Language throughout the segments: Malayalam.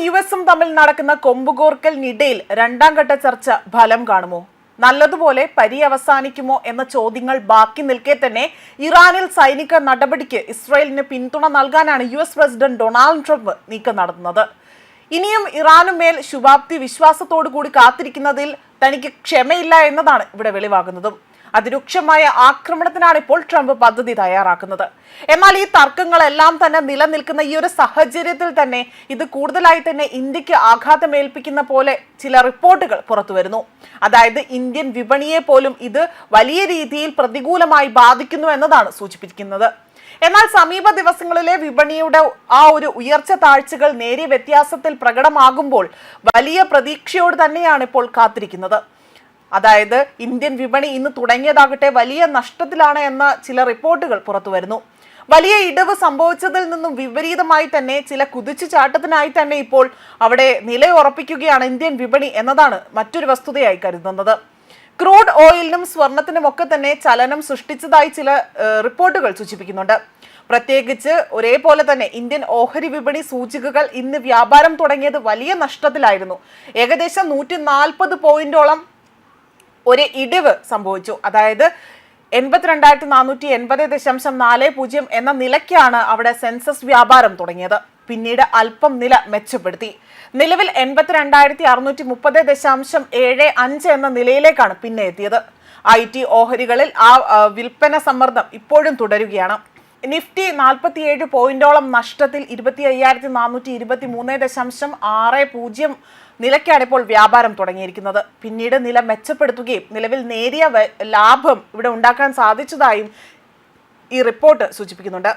യുഎസും തമ്മിൽ നടക്കുന്ന കൊമ്പുകോർക്കലിനിടയിൽ രണ്ടാം ഘട്ട ചർച്ച ഫലം കാണുമോ? നല്ലതുപോലെ പര്യവസാനിക്കുമോ എന്ന ചോദ്യങ്ങൾ ബാക്കി നിൽക്കെ തന്നെ ഇറാനിൽ സൈനിക നടപടിക്ക് ഇസ്രായേലിന് പിന്തുണ നൽകാനാണ് യുഎസ് പ്രസിഡന്റ് ഡൊണാൾഡ് ട്രംപ് നീക്കം നടത്തുന്നത്. ഇനിയും ഇറാനുമേൽ ശുഭാപ്തി വിശ്വാസത്തോടു കൂടി കാത്തിരിക്കുന്നതിൽ തനിക്ക് ക്ഷമയില്ല എന്നതാണ് ഇവിടെ വെളിവാകുന്നതും. അതിരൂക്ഷമായ ആക്രമണത്തിനാണ് ഇപ്പോൾ ട്രംപ് പദ്ധതി തയ്യാറാക്കുന്നത്. എന്നാൽ ഈ തർക്കങ്ങളെല്ലാം തന്നെ നിലനിൽക്കുന്ന ഈ ഒരു സാഹചര്യത്തിൽ തന്നെ ഇത് കൂടുതലായി തന്നെ ഇന്ത്യക്ക് ആഘാതമേൽപ്പിക്കുന്ന പോലെ ചില റിപ്പോർട്ടുകൾ പുറത്തു വരുന്നു. അതായത് ഇന്ത്യൻ വിപണിയെ പോലും ഇത് വലിയ രീതിയിൽ പ്രതികൂലമായി ബാധിക്കുന്നു എന്നതാണ് സൂചിപ്പിക്കുന്നത്. എന്നാൽ സമീപ ദിവസങ്ങളിലെ വിപണിയുടെ ആ ഒരു ഉയർച്ച താഴ്ചകൾ നേരിയ വ്യത്യാസത്തിൽ പ്രകടമാകുമ്പോൾ വലിയ പ്രതീക്ഷയോട് തന്നെയാണ് ഇപ്പോൾ കാത്തിരിക്കുന്നത്. അതായത് ഇന്ത്യൻ വിപണി ഇന്ന് തുടങ്ങിയതാകട്ടെ വലിയ നഷ്ടത്തിലാണ് എന്ന ചില റിപ്പോർട്ടുകൾ പുറത്തു വരുന്നു. വലിയ ഇടിവ് സംഭവിച്ചതിൽ നിന്നും വിപരീതമായി തന്നെ ചില കുതിച്ചുചാട്ടത്തിനായി തന്നെ ഇപ്പോൾ അവിടെ നിലയുറപ്പിക്കുകയാണ് ഇന്ത്യൻ വിപണി എന്നതാണ് മറ്റൊരു വസ്തുതയായി കരുതുന്നത്. ക്രൂഡ് ഓയിലിനും സ്വർണത്തിനും ഒക്കെ തന്നെ ചലനം സൃഷ്ടിച്ചതായി ചില റിപ്പോർട്ടുകൾ സൂചിപ്പിക്കുന്നുണ്ട്. പ്രത്യേകിച്ച് ഒരേപോലെ തന്നെ ഇന്ത്യൻ ഓഹരി വിപണി സൂചികകൾ ഇന്ന് വ്യാപാരം തുടങ്ങിയത് വലിയ നഷ്ടത്തിലായിരുന്നു. ഏകദേശം 140 പോയിന്റോളം ഒരു ഇടിവ് സംഭവിച്ചു. അതായത് 82,480.40 എന്ന നിലയ്ക്കാണ് അവിടെ സെൻസസ് വ്യാപാരം തുടങ്ങിയത്. പിന്നീട് അല്പം നില മെച്ചപ്പെടുത്തി. നിലവിൽ 82,630.75 എന്ന നിലയിലേക്കാണ് പിന്നെ എത്തിയത്. IT ഓഹരികളിൽ ആ വിൽപ്പന സമ്മർദ്ദം ഇപ്പോഴും തുടരുകയാണ്. നിഫ്റ്റി 47 പോയിന്റോളം നഷ്ടത്തിൽ 25,423.60 നിലയ്ക്കാണ് ഇപ്പോൾ വ്യാപാരം തുടങ്ങിയിരിക്കുന്നത്. പിന്നീട് നില മെച്ചപ്പെടുത്തുകയും നിലവിൽ നേരിയ ലാഭം ഇവിടെ ഉണ്ടാക്കാൻ സാധിച്ചതായും ഈ റിപ്പോർട്ട് സൂചിപ്പിക്കുന്നുണ്ട്.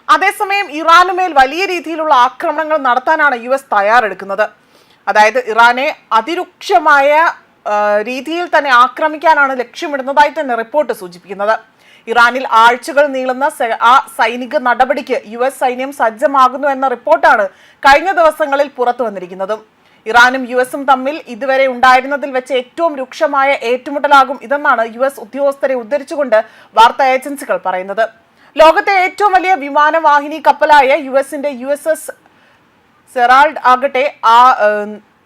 അതേസമയം ഇറാനുമേൽ വലിയ രീതിയിലുള്ള ആക്രമണങ്ങൾ നടത്താനാണ് US തയ്യാറെടുക്കുന്നത്. അതായത് ഇറാനെ അതിരൂക്ഷമായ രീതിയിൽ തന്നെ ആക്രമിക്കാനാണ് ലക്ഷ്യമിടുന്നതായി തന്നെ റിപ്പോർട്ട് സൂചിപ്പിക്കുന്നത്. ഇറാനിൽ ആഴ്ചകൾ നീളുന്ന ആ സൈനിക നടപടിക്ക് US സൈന്യം സജ്ജമാകുന്നു എന്ന റിപ്പോർട്ടാണ് കഴിഞ്ഞ ദിവസങ്ങളിൽ പുറത്തു വന്നിരിക്കുന്നതും. ഇറാനും യുഎസും തമ്മിൽ ഇതുവരെ ഉണ്ടായിരുന്നതിൽ വെച്ച് ഏറ്റവും രൂക്ഷമായ ഏറ്റുമുട്ടലാകും ഇതെന്നാണ് US ഉദ്യോഗസ്ഥരെ ഉദ്ധരിച്ചുകൊണ്ട് വാർത്താ ഏജൻസികൾ പറയുന്നത്. ലോകത്തെ ഏറ്റവും വലിയ വിമാനവാഹിനി കപ്പലായ യുഎസിന്റെ USS സെറാൾഡ് ആകട്ടെ ആ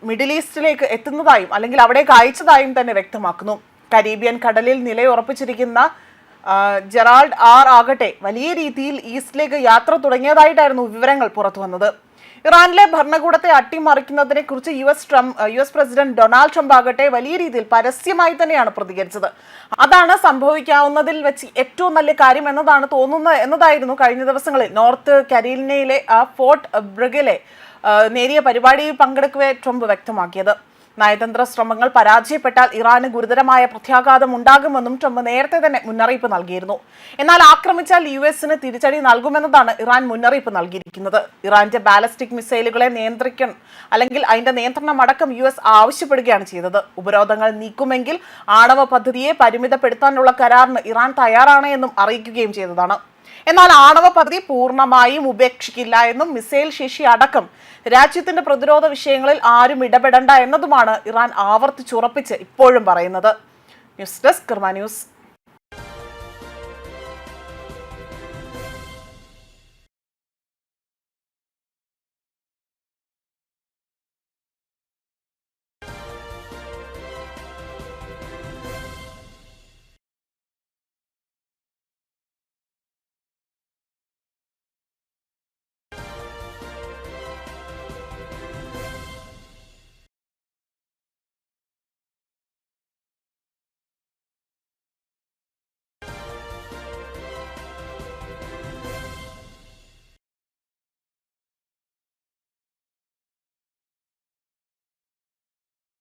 മിഡിൽ ഈസ്റ്റിലേക്ക് എത്തുന്നതായും അല്ലെങ്കിൽ അവിടേക്ക് അയച്ചതായും തന്നെ വ്യക്തമാക്കുന്നു. കരീബിയൻ കടലിൽ നിലയുറപ്പിച്ചിരിക്കുന്ന ജെറാൾഡ് ആകട്ടെ വലിയ രീതിയിൽ ഈസ്റ്റിലേക്ക് യാത്ര തുടങ്ങിയതായിട്ടായിരുന്നു വിവരങ്ങൾ പുറത്തു വന്നത്. ഇറാനിലെ ഭരണകൂടത്തെ അട്ടിമറിക്കുന്നതിനെ കുറിച്ച് യുഎസ് പ്രസിഡന്റ് ഡൊണാൾഡ് ട്രംപ് ആകട്ടെ വലിയ രീതിയിൽ പരസ്യമായി തന്നെയാണ് പ്രതികരിച്ചത്. അതാണ് സംഭവിക്കാവുന്നതിൽ വെച്ച് ഏറ്റവും നല്ല കാര്യം എന്നതാണ് തോന്നുന്നത് എന്നതായിരുന്നു കഴിഞ്ഞ ദിവസങ്ങളിൽ നോർത്ത് കരോലിനയിലെ ഫോർട്ട് ബ്രിഗിലെ നേരിയ പരിപാടിയിൽ പങ്കെടുക്കവേ ട്രംപ് വ്യക്തമാക്കിയത്. നയതന്ത്ര ശ്രമങ്ങൾ പരാജയപ്പെട്ടാൽ ഇറാന് ഗുരുതരമായ പ്രത്യാഘാതം ഉണ്ടാകുമെന്നും ട്രംപ് നേരത്തെ തന്നെ മുന്നറിയിപ്പ് നൽകിയിരുന്നു. എന്നാൽ ആക്രമിച്ചാൽ യുഎസിന് തിരിച്ചടി നൽകുമെന്നതാണ് ഇറാൻ മുന്നറിയിപ്പ് നൽകിയിരിക്കുന്നത്. ഇറാന്റെ ബാലിസ്റ്റിക് മിസൈലുകളെ നിയന്ത്രിക്കണം അല്ലെങ്കിൽ അതിന്റെ നിയന്ത്രണം അടക്കം US ആവശ്യപ്പെടുകയാണ് ചെയ്തത്. ഉപരോധങ്ങൾ നീക്കുമെങ്കിൽ ആണവ പദ്ധതിയെ പരിമിതപ്പെടുത്താനുള്ള കരാറിന് ഇറാൻ തയ്യാറാണ് എന്നും അറിയിക്കുകയും ചെയ്തതാണ്. എന്നാൽ ആണവ പദ്ധതി പൂർണ്ണമായും ഉപേക്ഷിക്കില്ല എന്നും മിസൈൽ ശേഷി അടക്കം രാജ്യത്തിന്റെ പ്രതിരോധ വിഷയങ്ങളിൽ ആരും ഇടപെടേണ്ട എന്നതുമാണ് ഇറാൻ ആവർത്തിച്ചുറപ്പിച്ച് ഇപ്പോഴും പറയുന്നത്. ന്യൂസ് ഡെസ്ക് കർമ്മ ന്യൂസ്.